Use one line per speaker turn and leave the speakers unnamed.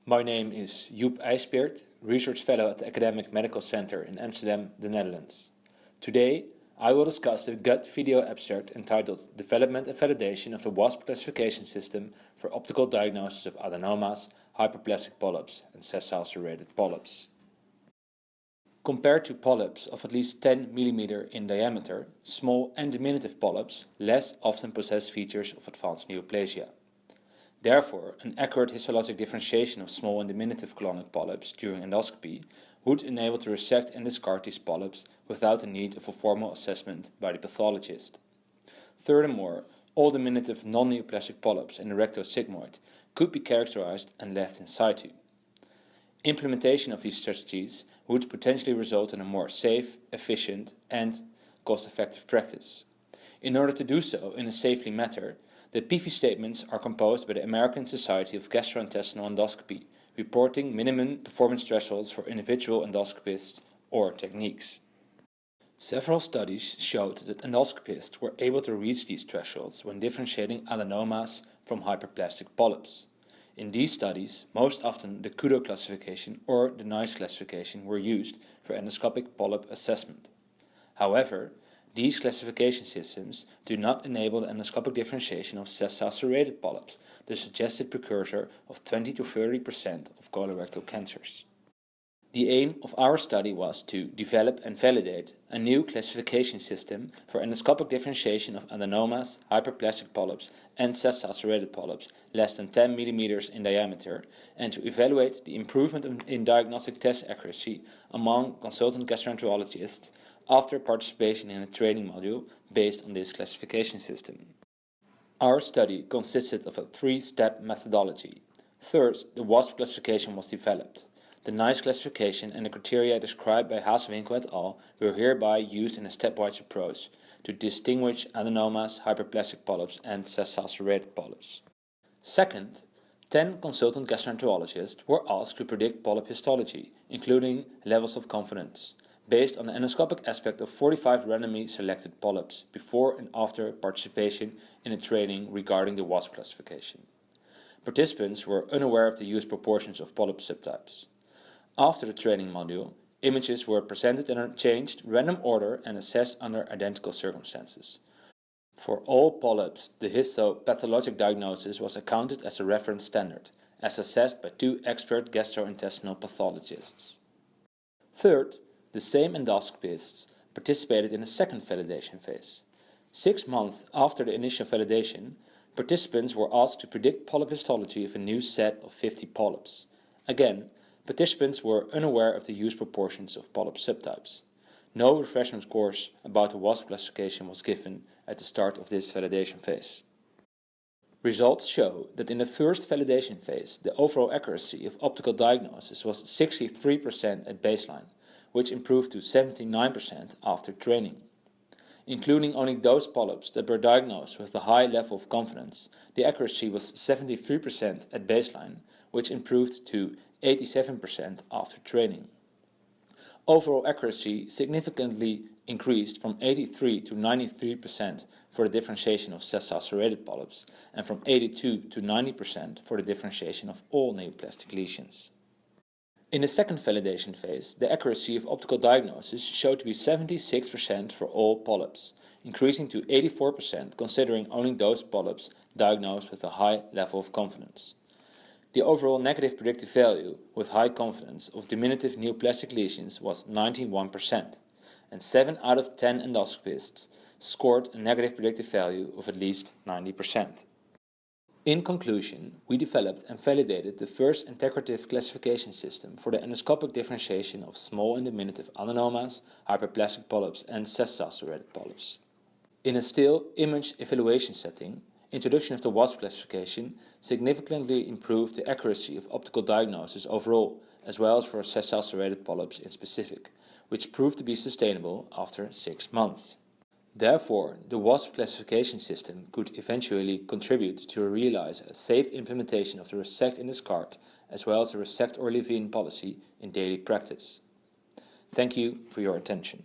My name is IJspeert, Research Fellow at the Academic Medical Center in Amsterdam, the Netherlands. Today, I will discuss the GUT video abstract entitled Development and Validation of the WASP Classification System for Optical Diagnosis of Adenomas, Hyperplastic Polyps and Sessile serrAted Polyps. Compared to polyps of at least 10 mm in diameter, small and diminutive polyps less often possess features of advanced neoplasia. Therefore, an accurate histologic differentiation of small and diminutive colonic polyps during endoscopy would enable to resect and discard these polyps without the need of a formal assessment by the pathologist. Furthermore, all diminutive non-neoplastic polyps in the rectosigmoid could be characterized and left in situ. Implementation of these strategies would potentially result in a more safe, efficient and cost-effective practice. In order to do so in a safely manner, the PV statements are composed by the American Society of Gastrointestinal Endoscopy, reporting minimum performance thresholds for individual endoscopists or techniques. Several studies showed that endoscopists were able to reach these thresholds when differentiating adenomas from hyperplastic polyps. In these studies, most often the Kudo classification or the NICE classification were used for endoscopic polyp assessment. However, these classification systems do not enable the endoscopic differentiation of sessile serrAted polyps, the suggested precursor of 20 to 30% of colorectal cancers. The aim of our study was to develop and validate a new classification system for endoscopic differentiation of adenomas, hyperplastic polyps and sessile serrAted polyps less than 10 mm in diameter, and to evaluate the improvement in diagnostic test accuracy among consultant gastroenterologists after participation in a training module based on this classification system. Our study consisted of a three-step methodology. First, the WASP classification was developed. The NICE classification and the criteria described by Haasewinkel et al. Were hereby used in a stepwise approach to distinguish adenomas, hyperplastic polyps and sessile serrAted polyps. Second, 10 consultant gastroenterologists were asked to predict polyp histology, including levels of confidence, based on the endoscopic aspect of 45 randomly selected polyps before and after participation in a training regarding the WASP classification. Participants were unaware of the used proportions of polyp subtypes. After the training module, images were presented in a changed random order and assessed under identical circumstances. For all polyps, the histopathologic diagnosis was accounted as a reference standard, as assessed by 2 expert gastrointestinal pathologists. Third, the same endoscopists participated in a second validation phase. 6 months after the initial validation, participants were asked to predict polyp histology of a new set of 50 polyps. Again, participants were unaware of the used proportions of polyp subtypes. No refreshment course about the WASP classification was given at the start of this validation phase. Results show that in the first validation phase, the overall accuracy of optical diagnosis was 63% at baseline, which improved to 79% after training. Including only those polyps that were diagnosed with a high level of confidence, the accuracy was 73% at baseline, which improved to 87% after training. Overall accuracy significantly increased from 83 to 93% for the differentiation of sessile serrAted polyps and from 82 to 90% for the differentiation of all neoplastic lesions. In the second validation phase, the accuracy of optical diagnosis showed to be 76% for all polyps, increasing to 84% considering only those polyps diagnosed with a high level of confidence. The overall negative predictive value with high confidence of diminutive neoplastic lesions was 91%, and 7 out of 10 endoscopists scored a negative predictive value of at least 90%. In conclusion, we developed and validated the first integrative classification system for the endoscopic differentiation of small and diminutive adenomas, hyperplastic polyps and sessile serrAted polyps. In a still image evaluation setting, introduction of the WASP classification significantly improved the accuracy of optical diagnosis overall, as well as for sessile serrAted polyps in specific, which proved to be sustainable after 6 months. Therefore, the WASP classification system could eventually contribute to realize a safe implementation of the resect and discard, as well as the resect or leave in policy in daily practice. Thank you for your attention.